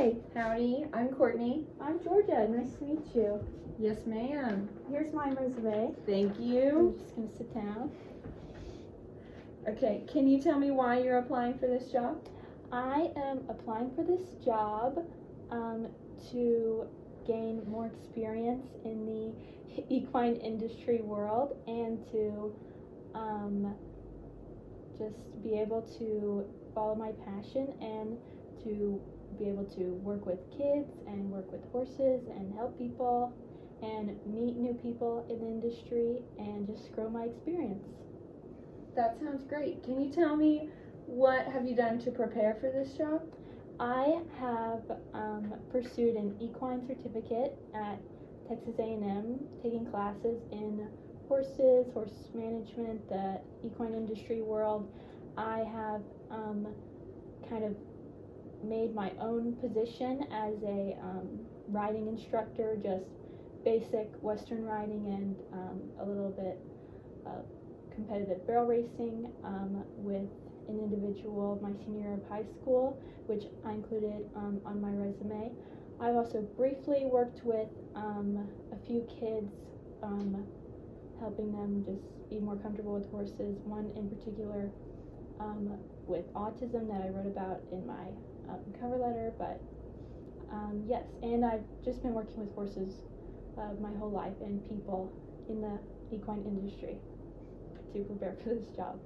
Hi, Howdy, I'm Courtney. I'm Georgia. Nice to meet you. Yes, ma'am. Here's my resume. Thank I'm you. just going to sit down. Okay, can you tell me why you're applying for this job? I am applying for this job to gain more experience in the equine industry world and to just be able to follow my passion and to be able to work with kids and work with horses and help people and meet new people in the industry and just grow my experience. That sounds great. Can you tell me what have you done to prepare for this job? I have pursued an equine certificate at Texas A&M, taking classes in horses, horse management, the equine industry world. I have kind of made my own position as a riding instructor, just basic Western riding and a little bit of competitive barrel racing with an individual my senior year of high school, which I included on my resume. I've also briefly worked with a few kids, helping them just be more comfortable with horses. One in particular with autism that I wrote about in my cover letter, but yes, and I've just been working with horses my whole life and people in the equine industry to prepare for this job.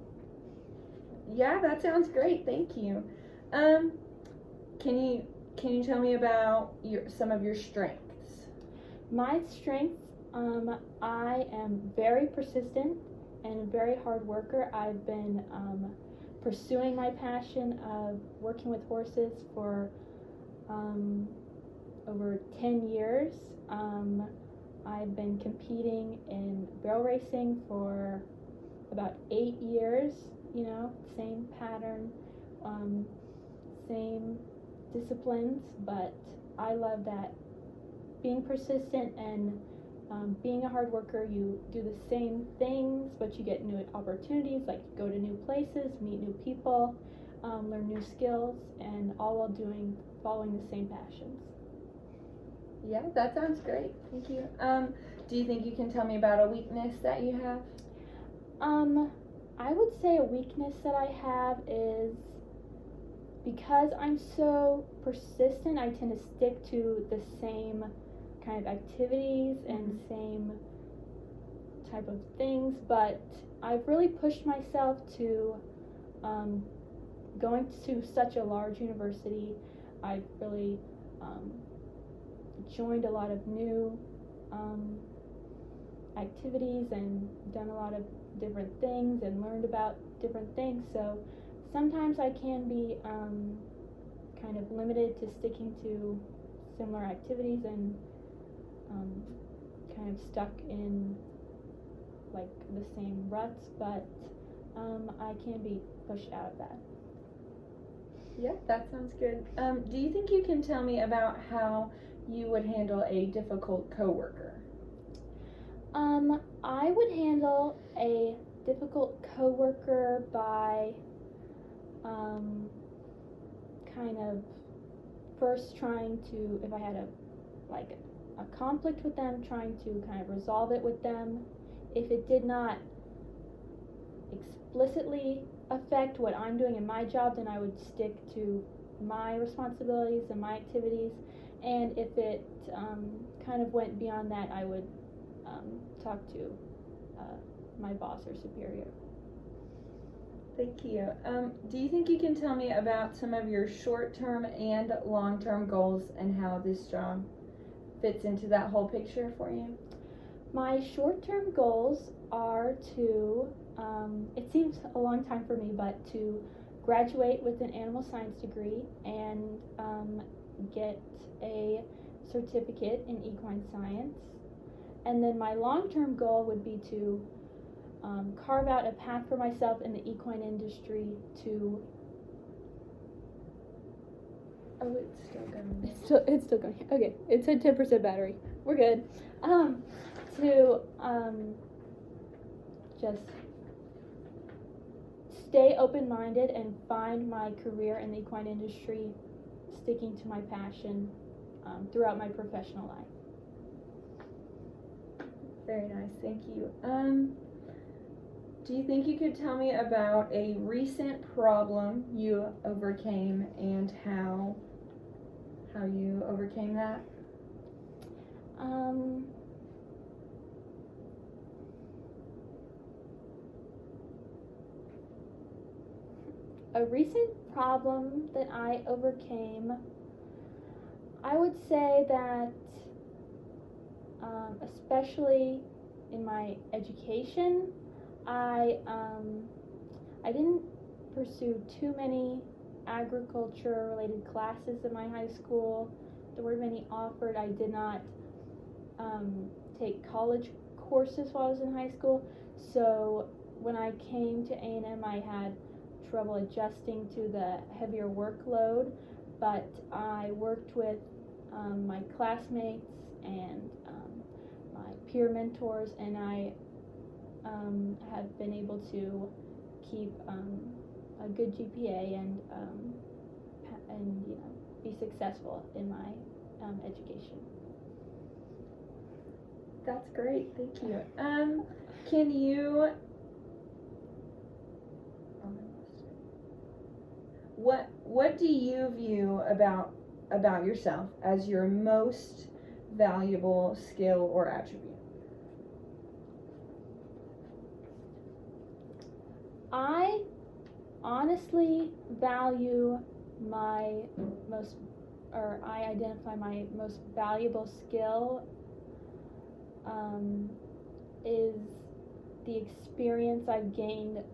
Yeah, that sounds great. Thank you. Can you tell me about some of your strengths? My strengths, I am very persistent and a very hard worker. I've been pursuing my passion of working with horses for over 10 years. I've been competing in barrel racing for about 8 years, same pattern, same disciplines, but I love that being persistent and being a hard worker, you do the same things, but you get new opportunities, like you go to new places, meet new people, learn new skills, and all while following the same passions. Yeah, that sounds great. Thank you. Do you think you can tell me about a weakness that you have? I would say a weakness that I have is because I'm so persistent, I tend to stick to the same kind of activities and same type of things, but I've really pushed myself to going to such a large university. I've really joined a lot of new activities and done a lot of different things and learned about different things, so sometimes I can be kind of limited to sticking to similar activities and kind of stuck in like the same ruts, but I can be pushed out of that. Yeah, that sounds good. Do you think you can tell me about how you would handle a difficult coworker? I would handle a difficult coworker by kind of first trying to, if I had a conflict with them, trying to kind of resolve it with them. If it did not explicitly affect what I'm doing in my job, then I would stick to my responsibilities and my activities, and if it kind of went beyond that, I would talk to my boss or superior. Thank you. Do you think you can tell me about some of your short-term and long-term goals and how this job fits into that whole picture for you? My short-term goals are to, it seems a long time for me, but to graduate with an animal science degree and get a certificate in equine science. And then my long-term goal would be to carve out a path for myself in the equine industry to... Oh, it's still going. It's still going. Okay, it said 10% battery. We're good. To just stay open-minded and find my career in the equine industry sticking to my passion throughout my professional life. Very nice, thank you. Do you think you could tell me about a recent problem you overcame and how you overcame that? A recent problem that I overcame, I would say that especially in my education, I didn't pursue too many agriculture related classes in my high school. There weren't many offered. I did not take college courses while I was in high school, so when I came to A&M I had trouble adjusting to the heavier workload, but I worked with my classmates and my peer mentors, and I have been able to keep a good GPA and be successful in my education. That's great, thank you. Can you what do you view about yourself as your most valuable skill or attribute? I honestly value I identify my most valuable skill is the experience I've gained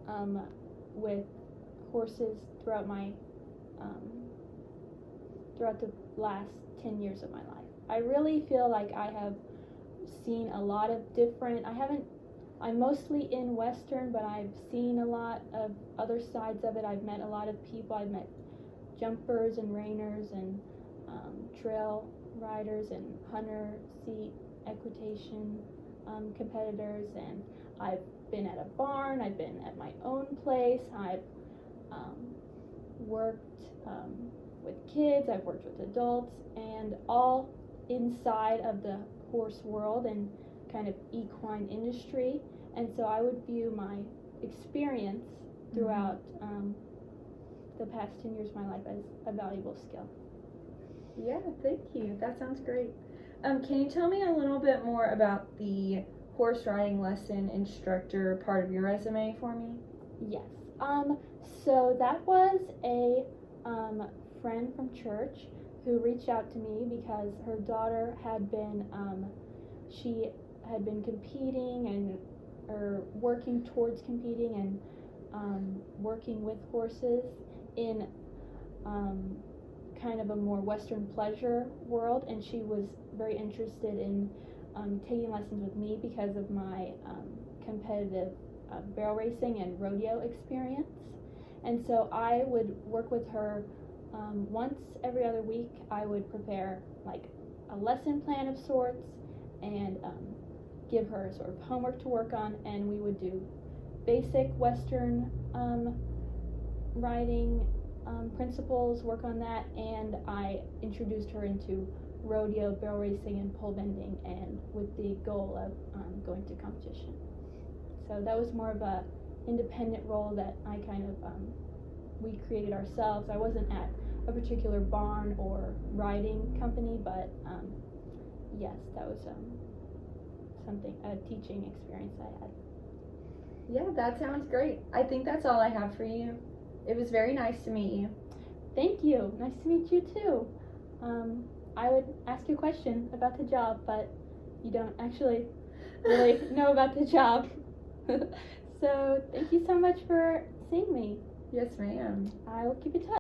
with horses throughout the last 10 years of my life. I really feel like I have seen a lot of different, I'm mostly in Western, but I've seen a lot of other sides of it. I've met a lot of people. I've met jumpers and reiners and trail riders and hunter seat equitation competitors, and I've been at a barn, I've been at my own place, I've worked with kids, I've worked with adults, and all inside of the horse world and kind of equine industry. And so I would view my experience throughout the past 10 years of my life as a valuable skill. Yeah, thank you. That sounds great. Can you tell me a little bit more about the horse riding lesson instructor part of your resume for me? Yes. So that was a friend from church who reached out to me because her daughter had been she had been competing and or working towards competing and working with horses in kind of a more Western pleasure world, and she was very interested in taking lessons with me because of my competitive barrel racing and rodeo experience. And so I would work with her once every other week. I would prepare like a lesson plan of sorts and give her sort of homework to work on, and we would do basic Western riding principles, work on that, and I introduced her into rodeo, barrel racing, and pole bending, and with the goal of going to competition. So that was more of a independent role that I kind of we created ourselves. I wasn't at a particular barn or riding company, but yes, that was a teaching experience I had. Yeah, that sounds great. I think that's all I have for you. It was very nice to meet you. Thank you. Nice to meet you too. I would ask you a question about the job, but you don't actually really know about the job. So thank you so much for seeing me. Yes, ma'am. I will keep in touch.